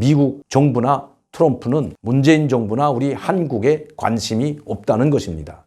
미국 정부나 트럼프는 문재인 정부나 우리 한국에 관심이 없다는 것입니다.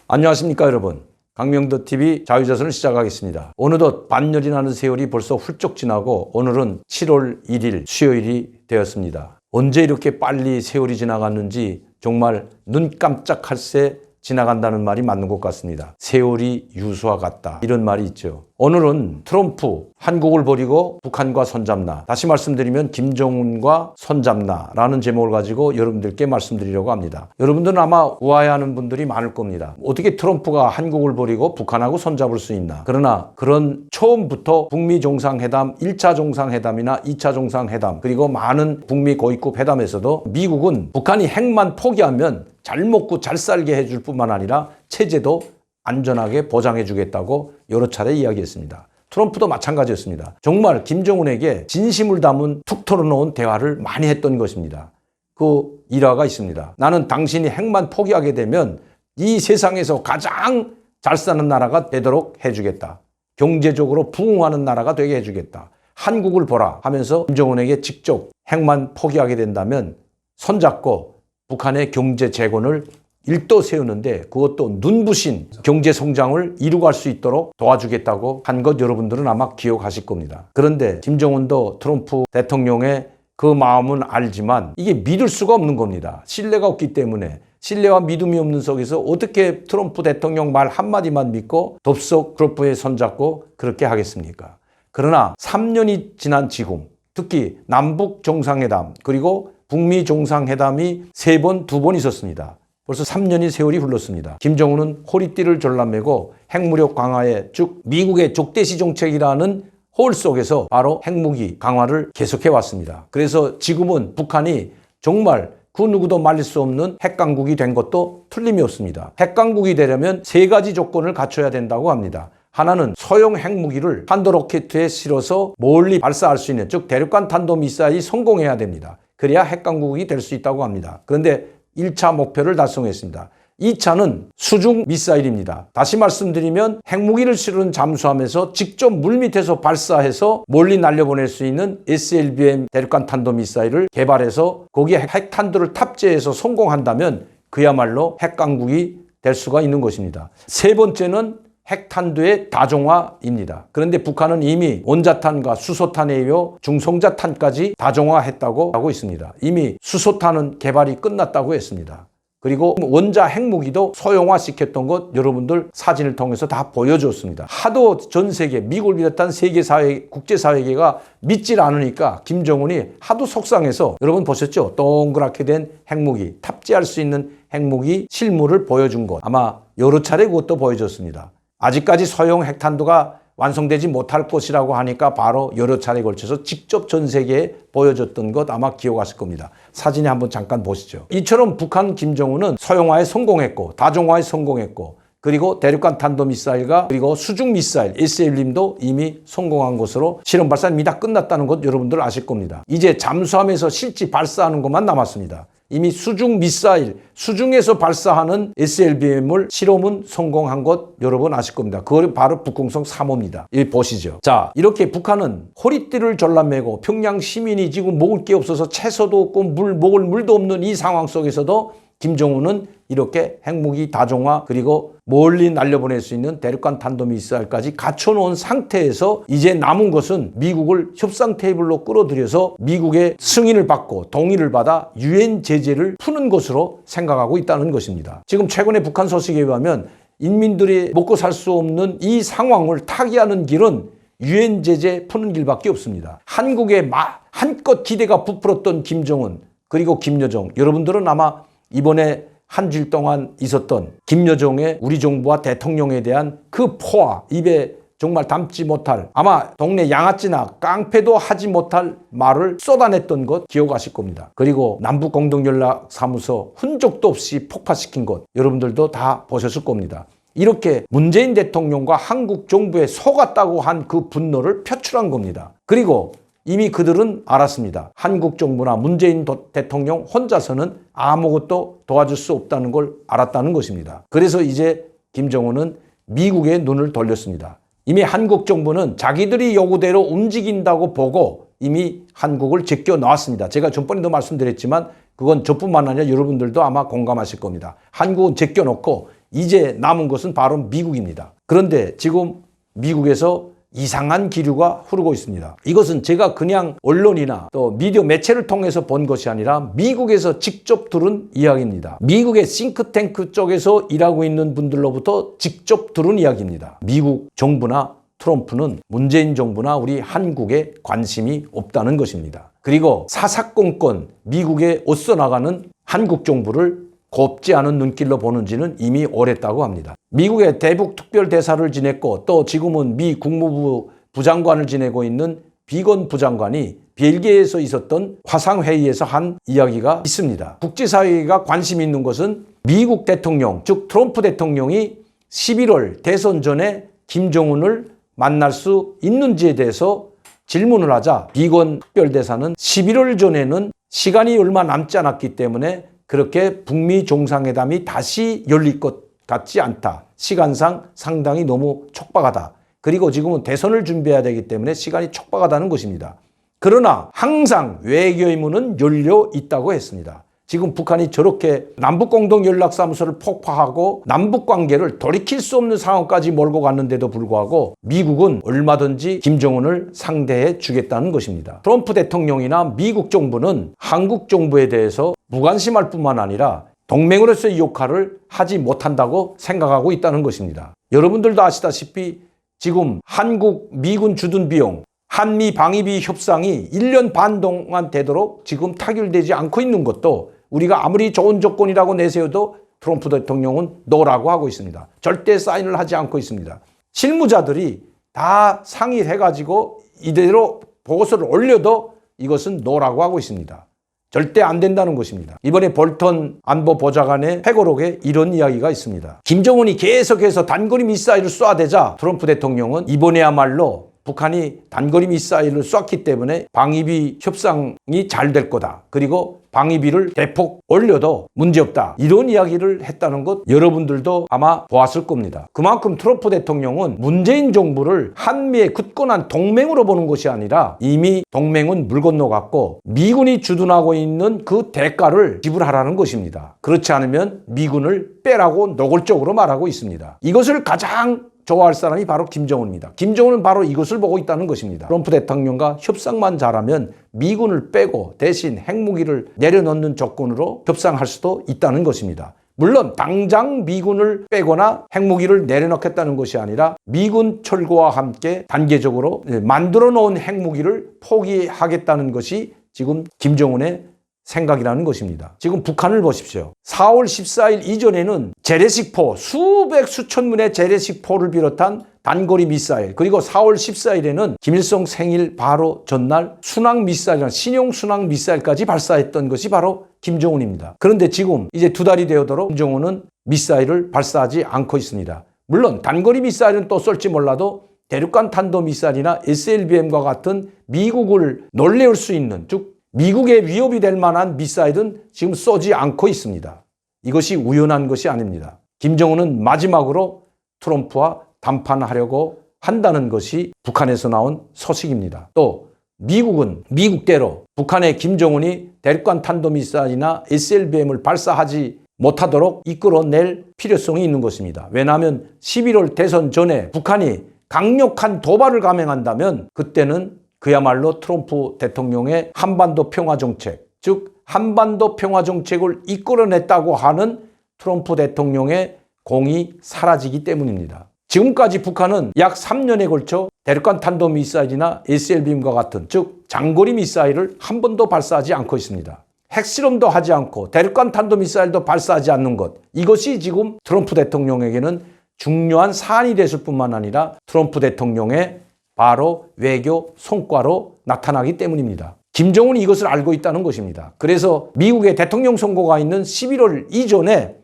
안녕하십니까 여러분. 강명도TV 자유자선을 시작하겠습니다. 어느덧 반년이 나는 세월이 벌써 훌쩍 지나고 오늘은 7월 1일 수요일이 되었습니다. 언제 이렇게 빨리 세월이 지나갔는지 정말 눈 깜짝할 새 지나간다는 말이 맞는 것 같습니다. 세월이 유수와 같다, 이런 말이 있죠. 오늘은 트럼프 한국을 버리고 북한과 손잡나, 다시 말씀드리면 김정은과 손잡나라는 제목을 가지고 여러분들께 말씀드리려고 합니다. 여러분들은 아마 우아해하는 분들이 많을 겁니다. 어떻게 트럼프가 한국을 버리고 북한하고 손잡을 수 있나. 그러나 그런 처음부터 북미 정상회담, 1차 정상회담이나 2차 정상회담, 그리고 많은 북미 고위급 회담에서도 미국은 북한이 핵만 포기하면 잘 먹고 잘 살게 해줄 뿐만 아니라 체제도 안전하게 보장해 주겠다고 여러 차례 이야기했습니다. 트럼프도 마찬가지였습니다. 정말 김정은에게 진심을 담은 툭 털어놓은 대화를 많이 했던 것입니다. 그 일화가 있습니다. 나는 당신이 핵만 포기하게 되면 이 세상에서 가장 잘 사는 나라가 되도록 해주겠다. 경제적으로 부흥하는 나라가 되게 해주겠다. 한국을 보라 하면서 김정은에게 직접 핵만 포기하게 된다면 손잡고 북한의 경제 재건을 일도 세우는데 그것도 눈부신 경제 성장을 이루갈 수 있도록 도와주겠다고 한 것 여러분들은 아마 기억하실 겁니다. 그런데 김정은도 트럼프 대통령의 그 마음은 알지만 이게 믿을 수가 없는 겁니다. 신뢰가 없기 때문에. 신뢰와 믿음이 없는 속에서 어떻게 트럼프 대통령 말 한마디만 믿고 덥석 트럼프에 손잡고 그렇게 하겠습니까? 그러나 3년이 지난 지금, 특히 남북 정상회담 그리고 북미 정상회담이 3번, 2번 있었습니다. 벌써 3년이 세월이 흘렀습니다. 김정은은 허리띠를 졸라매고 핵무력 강화에, 즉 미국의 적대시 정책이라는 홀 속에서 바로 핵무기 강화를 계속해 왔습니다. 그래서 지금은 북한이 정말 그 누구도 말릴 수 없는 핵강국이 된 것도 틀림이 없습니다. 핵강국이 되려면 3가지 조건을 갖춰야 된다고 합니다. 하나는 소형 핵무기를 탄도 로켓에 실어서 멀리 발사할 수 있는, 즉 대륙간 탄도미사일이 성공해야 됩니다. 그래야 핵강국이 될 수 있다고 합니다. 그런데 1차 목표를 달성했습니다. 2차는 수중 미사일입니다. 다시 말씀드리면 핵무기를 실은 잠수함에서 직접 물밑에서 발사해서 멀리 날려보낼 수 있는 SLBM 대륙간 탄도미사일을 개발해서 거기에 핵탄두를 탑재해서 성공한다면 그야말로 핵강국이 될 수가 있는 것입니다. 3번째는 핵탄두의 다종화입니다. 그런데 북한은 이미 원자탄과 수소탄에 이어 중성자탄까지 다종화했다고 하고 있습니다. 이미 수소탄은 개발이 끝났다고 했습니다. 그리고 원자 핵무기도 소형화시켰던 것 여러분들 사진을 통해서 다 보여줬습니다. 하도 전 세계, 미국을 비롯한 세계사회, 국제사회계가 믿질 않으니까 김정은이 하도 속상해서, 여러분 보셨죠? 동그랗게 된 핵무기, 탑재할 수 있는 핵무기 실물을 보여준 것. 아마 여러 차례 그것도 보여줬습니다. 아직까지 소형 핵탄두가 완성되지 못할 것이라고 하니까 바로 여러 차례에 걸쳐서 직접 전 세계에 보여줬던 것 아마 기억하실 겁니다. 사진에 한번 잠깐 보시죠. 이처럼 북한 김정은은 소형화에 성공했고 다종화에 성공했고, 그리고 대륙간 탄도미사일과 그리고 수중미사일 SLBM도 이미 성공한 것으로 실험 발사는 이미 다 끝났다는 것 여러분들 아실 겁니다. 이제 잠수함에서 실제 발사하는 것만 남았습니다. 이미 수중 미사일, 수중에서 발사하는 SLBM을 실험은 성공한 것 여러분 아실 겁니다. 그걸 바로 북공성 3호입니다. 여기 보시죠. 자, 이렇게 북한은 허리띠를 졸라매고 평양 시민이 지금 먹을 게 없어서 채소도 없고 먹을 물도 없는 이 상황 속에서도 김정은은 이렇게 핵무기 다종화 그리고 멀리 날려보낼 수 있는 대륙간 탄도미사일까지 갖춰놓은 상태에서 이제 남은 것은 미국을 협상 테이블로 끌어들여서 미국의 승인을 받고 동의를 받아 유엔 제재를 푸는 것으로 생각하고 있다는 것입니다. 지금 최근에 북한 소식에 의하면 인민들이 먹고 살 수 없는 이 상황을 타개하는 길은 유엔 제재 푸는 길밖에 없습니다. 한국에 한껏 기대가 부풀었던 김정은 그리고 김여정, 여러분들은 아마 이번에 한 주일 동안 있었던 김여정의 우리 정부와 대통령에 대한 그 포화, 입에 정말 담지 못할, 아마 동네 양아찌나 깡패도 하지 못할 말을 쏟아냈던 것 기억하실 겁니다. 그리고 남북공동연락사무소 흔적도 없이 폭파시킨 것 여러분들도 다 보셨을 겁니다. 이렇게 문재인 대통령과 한국 정부에 속았다고 한 그 분노를 표출한 겁니다. 그리고 이미 그들은 알았습니다. 한국 정부나 문재인 대통령 혼자서는 아무것도 도와줄 수 없다는 걸 알았다는 것입니다. 그래서 이제 김정은은 미국에 눈을 돌렸습니다. 이미 한국 정부는 자기들이 요구대로 움직인다고 보고 이미 한국을 제껴 나왔습니다. 제가 전번에도 말씀드렸지만 그건 저뿐만 아니라 여러분들도 아마 공감하실 겁니다. 한국은 제껴 놓고 이제 남은 것은 바로 미국입니다. 그런데 지금 미국에서 이상한 기류가 흐르고 있습니다. 이것은 제가 그냥 언론이나 또 미디어 매체를 통해서 본 것이 아니라 미국에서 직접 들은 이야기입니다. 미국의 싱크탱크 쪽에서 일하고 있는 분들로부터 직접 들은 이야기입니다. 미국 정부나 트럼프는 문재인 정부나 우리 한국에 관심이 없다는 것입니다. 그리고 사사건건 미국에 어서 나가는 한국 정부를 곱지 않은 눈길로 보는지는 이미 오랬다고 합니다. 미국의 대북 특별대사를 지냈고 또 지금은 미 국무부 부장관을 지내고 있는 비건 부장관이 벨기에에서 있었던 화상회의에서 한 이야기가 있습니다. 국제사회가 관심 있는 것은 미국 대통령, 즉 트럼프 대통령이 11월 대선 전에 김정은을 만날 수 있는지에 대해서 질문을 하자 비건 특별대사는 11월 전에는 시간이 얼마 남지 않았기 때문에 그렇게 북미 정상회담이 다시 열릴 것 같지 않다. 시간상 상당히 너무 촉박하다. 그리고 지금은 대선을 준비해야 되기 때문에 시간이 촉박하다는 것입니다. 그러나 항상 외교의 문은 열려 있다고 했습니다. 지금 북한이 저렇게 남북공동연락사무소를 폭파하고 남북관계를 돌이킬 수 없는 상황까지 몰고 갔는데도 불구하고 미국은 얼마든지 김정은을 상대해 주겠다는 것입니다. 트럼프 대통령이나 미국 정부는 한국 정부에 대해서 무관심할 뿐만 아니라 동맹으로서의 역할을 하지 못한다고 생각하고 있다는 것입니다. 여러분들도 아시다시피 지금 한국 미군 주둔 비용 한미 방위비 협상이 1년 반 동안 되도록 지금 타결되지 않고 있는 것도 우리가 아무리 좋은 조건이라고 내세워도 트럼프 대통령은 노라고 하고 있습니다. 절대 사인을 하지 않고 있습니다. 실무자들이 다 상의를 해가지고 이대로 보고서를 올려도 이것은 노라고 하고 있습니다. 절대 안 된다는 것입니다. 이번에 볼턴 안보보좌관의 회고록에 이런 이야기가 있습니다. 김정은이 계속해서 단거리 미사일을 쏴대자 트럼프 대통령은 이번에야말로 북한이 단거리 미사일을 쐈기 때문에 방위비 협상이 잘 될 거다. 그리고 방위비를 대폭 올려도 문제없다. 이런 이야기를 했다는 것 여러분들도 아마 보았을 겁니다. 그만큼 트럼프 대통령은 문재인 정부를 한미의 굳건한 동맹으로 보는 것이 아니라 이미 동맹은 물 건너갔고 미군이 주둔하고 있는 그 대가를 지불하라는 것입니다. 그렇지 않으면 미군을 빼라고 노골적으로 말하고 있습니다. 이것을 가장 좋아할 사람이 바로 김정은입니다. 김정은은 바로 이것을 보고 있다는 것입니다. 트럼프 대통령과 협상만 잘하면 미군을 빼고 대신 핵무기를 내려놓는 조건으로 협상할 수도 있다는 것입니다. 물론 당장 미군을 빼거나 핵무기를 내려놓겠다는 것이 아니라 미군 철거와 함께 단계적으로 만들어 놓은 핵무기를 포기하겠다는 것이 지금 김정은의 생각이라는 것입니다. 지금 북한을 보십시오. 4월 14일 이전에는 재래식포 수백 수천 문의 재래식포를 비롯한 단거리 미사일 그리고 4월 14일에는 김일성 생일 바로 전날 순항 미사일이나 신형 순항 미사일까지 발사했던 것이 바로 김정은입니다. 그런데 지금 이제 2달이 되어도록 김정은은 미사일을 발사하지 않고 있습니다. 물론 단거리 미사일은 또 쏠지 몰라도 대륙간 탄도미사일이나 SLBM과 같은 미국을 놀래울 수 있는 즉 미국의 위협이 될 만한 미사일은 지금 쏘지 않고 있습니다. 이것이 우연한 것이 아닙니다. 김정은은 마지막으로 트럼프와 담판하려고 한다는 것이 북한에서 나온 소식입니다. 또 미국은 미국대로 북한의 김정은이 대륙간 탄도미사일이나 SLBM을 발사하지 못하도록 이끌어낼 필요성이 있는 것입니다. 왜냐하면 11월 대선 전에 북한이 강력한 도발을 감행한다면 그때는 그야말로 트럼프 대통령의 한반도 평화정책, 즉 한반도 평화정책을 이끌어냈다고 하는 트럼프 대통령의 공이 사라지기 때문입니다. 지금까지 북한은 약 3년에 걸쳐 대륙간 탄도미사일이나 SLBM과 같은 즉 장거리 미사일을 한 번도 발사하지 않고 있습니다. 핵실험도 하지 않고 대륙간 탄도미사일도 발사하지 않는 것, 이것이 지금 트럼프 대통령에게는 중요한 사안이 됐을 뿐만 아니라 트럼프 대통령의 바로 외교 성과로 나타나기 때문입니다. 김정은이 이것을 알고 있다는 것입니다. 그래서 미국의 대통령 선거가 있는 11월 이전에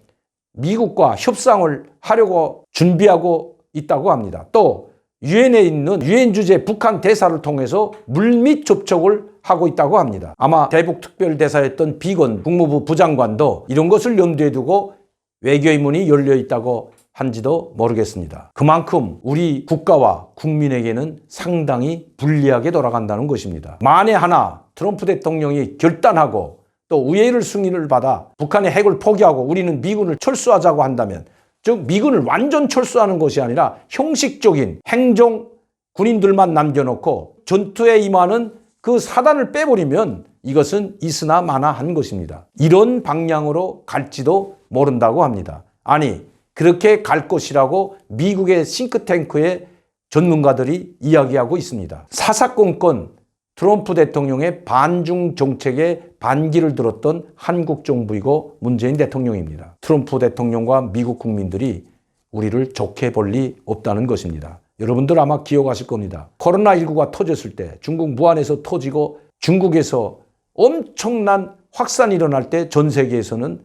미국과 협상을 하려고 준비하고 있다고 합니다. 또 유엔에 있는 유엔 주재 북한 대사를 통해서 물밑 접촉을 하고 있다고 합니다. 아마 대북 특별대사였던 비건 국무부 부장관도 이런 것을 염두에 두고 외교의 문이 열려 있다고 한지도 모르겠습니다. 그만큼 우리 국가와 국민에게는 상당히 불리하게 돌아간다는 것입니다. 만에 하나 트럼프 대통령이 결단하고 또 의회를 승인을 받아 북한의 핵을 포기하고 우리는 미군을 철수하자고 한다면, 즉 미군을 완전 철수하는 것이 아니라 형식적인 행정 군인들만 남겨놓고 전투에 임하는 그 사단을 빼버리면 이것은 있으나 마나한 것입니다. 이런 방향으로 갈지도 모른다고 합니다. 아니, 그렇게 갈 것이라고 미국의 싱크탱크의 전문가들이 이야기하고 있습니다. 사사건건 트럼프 대통령의 반중 정책에 반기를 들었던 한국 정부이고 문재인 대통령입니다. 트럼프 대통령과 미국 국민들이 우리를 좋게 볼 리 없다는 것입니다. 여러분들 아마 기억하실 겁니다. 코로나19가 터졌을 때 중국 무한에서 터지고 중국에서 엄청난 확산이 일어날 때 전 세계에서는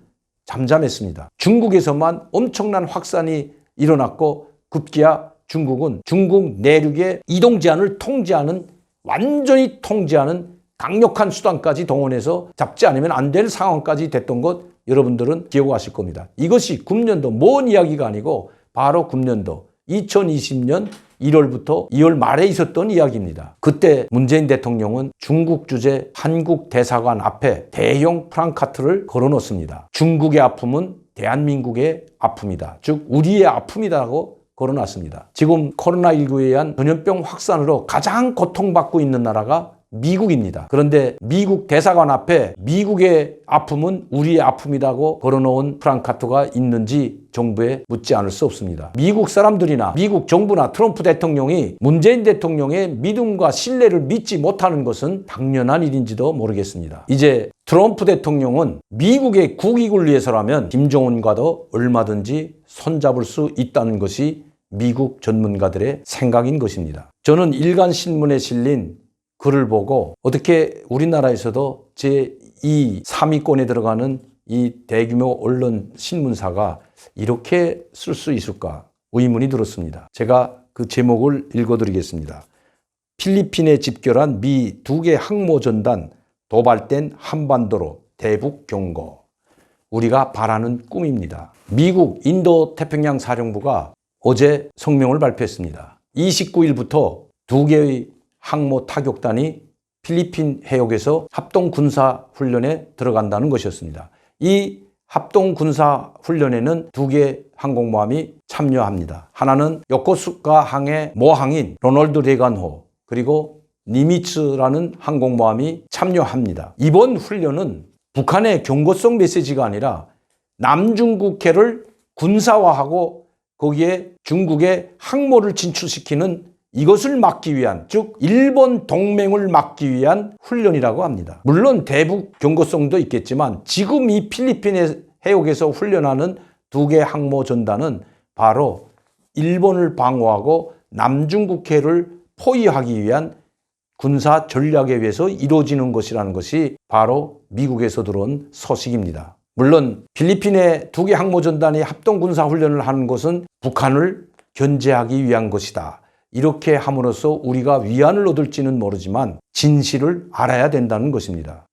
잠잠했습니다. 중국에서만 엄청난 확산이 일어났고 급기야 중국은 중국 내륙의 이동 제한을 완전히 통제하는 강력한 수단까지 동원해서 잡지 않으면 안 될 상황까지 됐던 것 여러분들은 기억하실 겁니다. 이것이 금년도 먼 이야기가 아니고 바로 금년도 2020년 1월부터 2월 말에 있었던 이야기입니다. 그때 문재인 대통령은 중국 주재 한국 대사관 앞에 대형 프랑카트를 걸어놓습니다. 중국의 아픔은 대한민국의 아픔이다. 즉 우리의 아픔이라고 걸어놨습니다. 지금 코로나19에 의한 전염병 확산으로 가장 고통받고 있는 나라가 미국입니다. 그런데 미국 대사관 앞에 미국의 아픔은 우리의 아픔이라고 걸어놓은 프랑카트가 있는지 정부에 묻지 않을 수 없습니다. 미국 사람들이나 미국 정부나 트럼프 대통령이 문재인 대통령의 믿음과 신뢰를 믿지 못하는 것은 당연한 일인지도 모르겠습니다. 이제 트럼프 대통령은 미국의 국익을 위해서라면 김정은과도 얼마든지 손잡을 수 있다는 것이 미국 전문가들의 생각인 것입니다. 저는 일간신문에 실린 글을 보고 어떻게 우리나라에서도 제2, 3위권에 들어가는 이 대규모 언론 신문사가 이렇게 쓸 수 있을까 의문이 들었습니다. 제가 그 제목을 읽어드리겠습니다. 필리핀에 집결한 미 2개 항모전단 도발된 한반도로 대북 경고. 우리가 바라는 꿈입니다. 미국 인도태평양 사령부가 어제 성명을 발표했습니다. 29일부터 2개의 항모 타격단이 필리핀 해역에서 합동군사훈련에 들어간다는 것이었습니다. 이 합동군사훈련에는 2개 항공모함이 참여합니다. 하나는 요코수카 항의 모항인 로널드 레간호, 그리고 니미츠라는 항공모함이 참여합니다. 이번 훈련은 북한의 경고성 메시지가 아니라 남중국해를 군사화하고 거기에 중국의 항모를 진출시키는 이것을 막기 위한, 즉 일본 동맹을 막기 위한 훈련이라고 합니다. 물론 대북 경고성도 있겠지만 지금 이 필리핀의 해역에서 훈련하는 2개 항모 전단은 바로 일본을 방어하고 남중국해를 포위하기 위한 군사 전략에 의해서 이루어지는 것이라는 것이 바로 미국에서 들어온 소식입니다. 물론 필리핀의 2개 항모 전단이 합동군사훈련을 하는 것은 북한을 견제하기 위한 것이다. 이렇게 함으로써 우리가 위안을 얻을지는 모르지만 진실을 알아야 된다는 것입니다.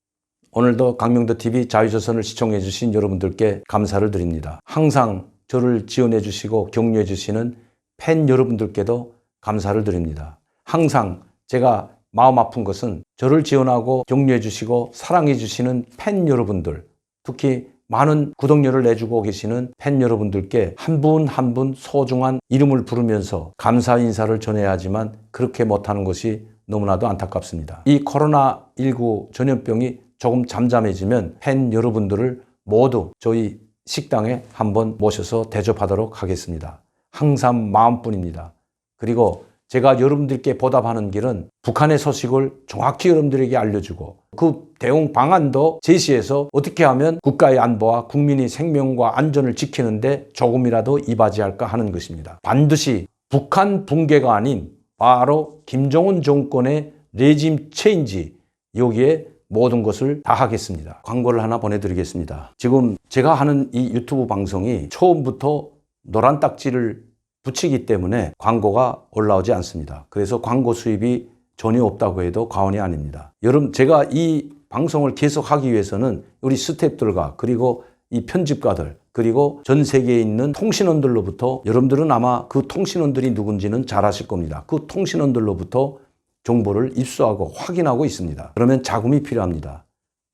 오늘도 강명도TV 자유조선을 시청해 주신 여러분들께 감사를 드립니다. 항상 저를 지원해 주시고 격려해 주시는 팬 여러분들께도 감사를 드립니다. 항상 제가 마음 아픈 것은 저를 지원하고 격려해 주시고 사랑해 주시는 팬 여러분들, 특히 많은 구독료를 내주고 계시는 팬 여러분들께 한 분 한 분 소중한 이름을 부르면서 감사 인사를 전해야 하지만 그렇게 못하는 것이 너무나도 안타깝습니다. 이 코로나19 전염병이 조금 잠잠해지면 팬 여러분들을 모두 저희 식당에 한번 모셔서 대접하도록 하겠습니다. 항상 마음뿐입니다. 그리고 제가 여러분들께 보답하는 길은 북한의 소식을 정확히 여러분들에게 알려주고 그 대응 방안도 제시해서 어떻게 하면 국가의 안보와 국민의 생명과 안전을 지키는데 조금이라도 이바지할까 하는 것입니다. 반드시 북한 붕괴가 아닌 바로 김정은 정권의 레짐 체인지, 여기에 모든 것을 다 하겠습니다. 광고를 하나 보내드리겠습니다. 지금 제가 하는 이 유튜브 방송이 처음부터 노란 딱지를 붙이기 때문에 광고가 올라오지 않습니다. 그래서 광고 수입이 전혀 없다고 해도 과언이 아닙니다. 여러분, 제가 이 방송을 계속하기 위해서는 우리 스태프들과 그리고 이 편집가들 그리고 전 세계에 있는 통신원들로부터, 여러분들은 아마 그 통신원들이 누군지는 잘 아실 겁니다. 그 통신원들로부터 정보를 입수하고 확인하고 있습니다. 그러면 자금이 필요합니다.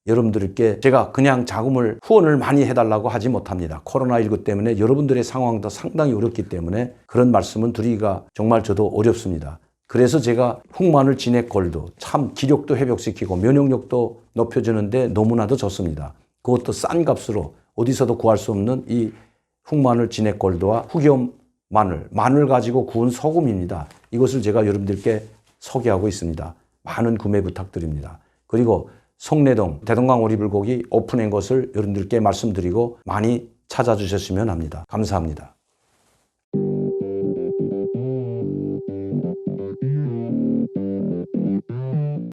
여러분들께 제가 그냥 자금을 후원을 많이 해달라고 하지 못합니다. 코로나19 때문에 여러분들의 상황도 상당히 어렵기 때문에 그런 말씀은 드리기가 정말 저도 어렵습니다. 그래서 제가 흑마늘 진액골드, 참 기력도 회복시키고 면역력도 높여주는데 너무나도 좋습니다. 그것도 싼 값으로 어디서도 구할 수 없는 이 흑마늘 진액골드와 흑염 마늘 가지고 구운 소금입니다. 이것을 제가 여러분들께 소개하고 있습니다. 많은 구매 부탁드립니다. 그리고 송내동 대동강 오리불고기 오픈한 것을 여러분들께 말씀드리고 많이 찾아주셨으면 합니다. 감사합니다.